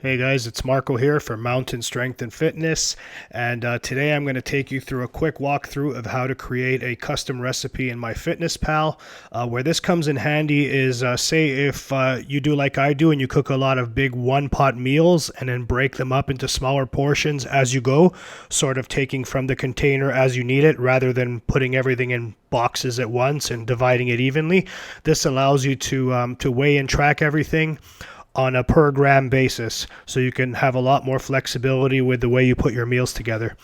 Hey guys, it's Marco here for Mountain Strength and Fitness, and today I'm going to take you through a quick walkthrough of how to create a custom recipe in MyFitnessPal. Where this comes in handy is say if you do like I do and you cook a lot of big one-pot meals and then break them up into smaller portions as you go, sort of taking from the container as you need it rather than putting everything in boxes at once and dividing it evenly. This allows you to weigh and track everything on a per gram basis, so you can have a lot more flexibility with the way you put your meals together.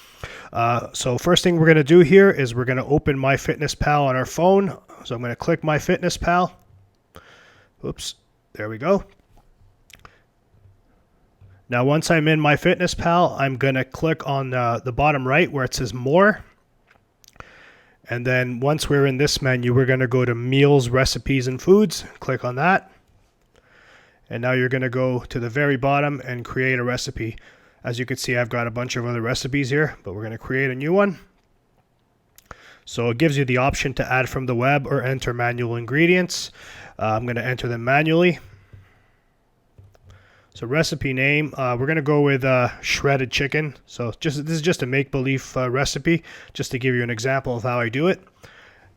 So first thing we're going to do here is we're going to open MyFitnessPal on our phone. So I'm going to click MyFitnessPal. Oops, there we go. Now once I'm in MyFitnessPal, I'm going to click on the bottom right where it says More. And then once we're in this menu, we're going to go to Meals, Recipes, and Foods. Click on that. And now you're going to go to the very bottom and create a recipe. As you can see, I've got a bunch of other recipes here, but we're going to create a new one. So it gives you the option to add from the web or enter manual ingredients. I'm going to enter them manually. So recipe name, we're going to go with shredded chicken. So this is just a make-believe recipe, just to give you an example of how I do it.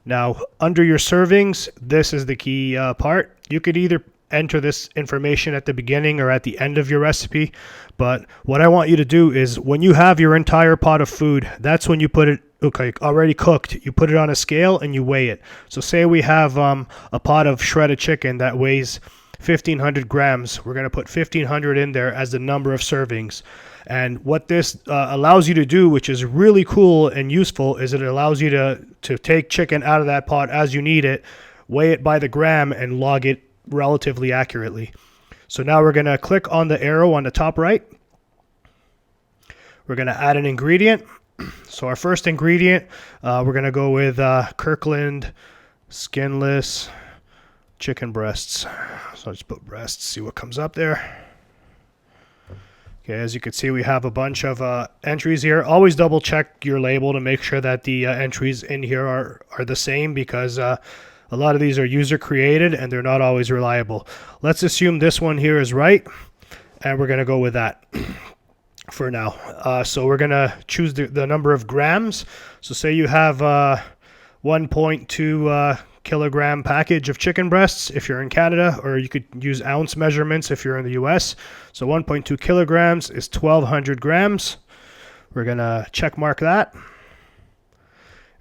Now, under your servings, this is the key part. You could either enter this information at the beginning or at the end of your recipe, but what I want you to do is when you have your entire pot of food, that's when you put it, okay, already cooked, you put it on a scale and you weigh it. So say we have a pot of shredded chicken that weighs 1,500 grams. We're going to put 1,500 in there as the number of servings. And what this allows you to do, which is really cool and useful, is it allows you to take chicken out of that pot as you need it, weigh it by the gram, and log it relatively accurately. So now we're going to click on the arrow on the top right. We're going to add an ingredient. So our first ingredient, we're going to go with Kirkland skinless chicken breasts. So I'll just put breasts, see what comes up there. Okay, as you can see, we have a bunch of entries here. Always double check your label to make sure that the entries in here are the same, because a lot of these are user created and they're not always reliable. Let's assume this one here is right, and we're going to go with that for now. So we're going to choose the number of grams. So say you have 1.2 kilogram package of chicken breasts if you're in Canada, or you could use ounce measurements if you're in the US. So 1.2 kilograms is 1,200 grams. We're going to check mark that.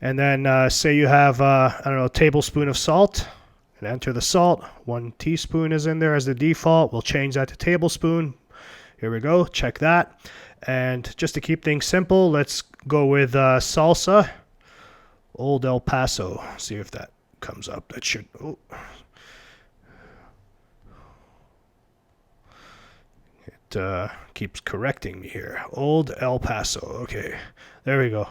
And then say you have, I don't know, a tablespoon of salt, and enter the salt. 1 teaspoon is in there as the default. We'll change that to tablespoon. Here we go. Check that. And just to keep things simple, let's go with salsa, Old El Paso. See if that comes up. That should. Oh. It keeps correcting me here. Old El Paso. Okay. There we go.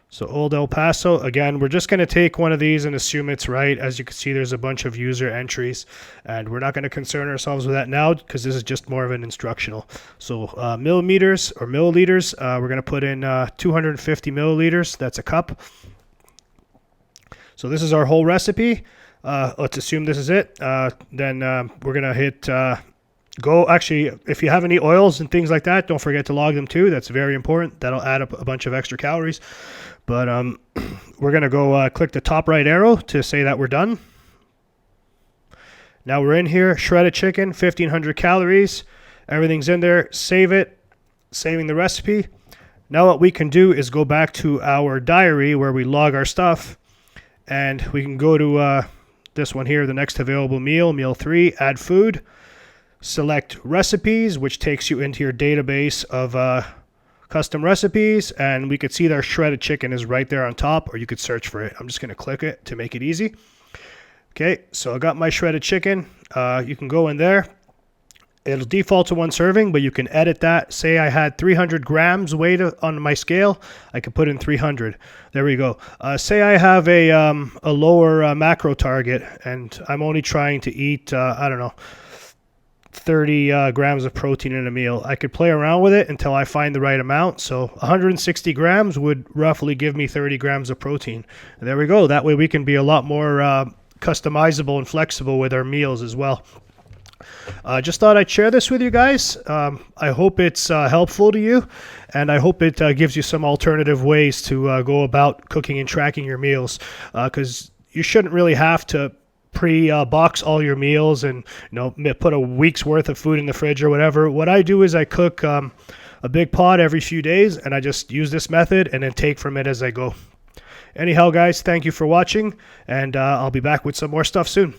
So Old El Paso, again, we're just going to take one of these and assume it's right. As you can see, there's a bunch of user entries, and we're not going to concern ourselves with that now because this is just more of an instructional. So millimeters or milliliters, we're going to put in 250 milliliters. That's a cup. So this is our whole recipe. Let's assume this is it. Then we're going to hit go. Actually, if you have any oils and things like that, don't forget to log them too. That's very important. That'll add up a bunch of extra calories. But we're going to go click the top right arrow to say that we're done. Now we're in here, shredded chicken, 1,500 calories. Everything's in there. Save it, saving the recipe. Now what we can do is go back to our diary where we log our stuff, and we can go to this one here, the next available meal, meal 3, add food. Select recipes, which takes you into your database of custom recipes, and we could see that our shredded chicken is right there on top, or you could search for it. I'm just going to click it to make it easy. Okay, so I got my shredded chicken. You can go in there. It'll default to 1 serving, but you can edit that. Say I had 300 grams weight on my scale, I could put in 300. There we go. Say I have a lower macro target, and I'm only trying to eat, I don't know, 30 grams of protein in a meal. I could play around with it until I find the right amount. So 160 grams would roughly give me 30 grams of protein. And there we go. That way we can be a lot more customizable and flexible with our meals as well. Just thought I'd share this with you guys. I hope it's helpful to you, and I hope it gives you some alternative ways to go about cooking and tracking your meals, because you shouldn't really have to pre-box all your meals and put a week's worth of food in the fridge or whatever. What I do is I cook a big pot every few days, and I just use this method and then take from it as I go. Anyhow, guys, thank you for watching, and I'll be back with some more stuff soon.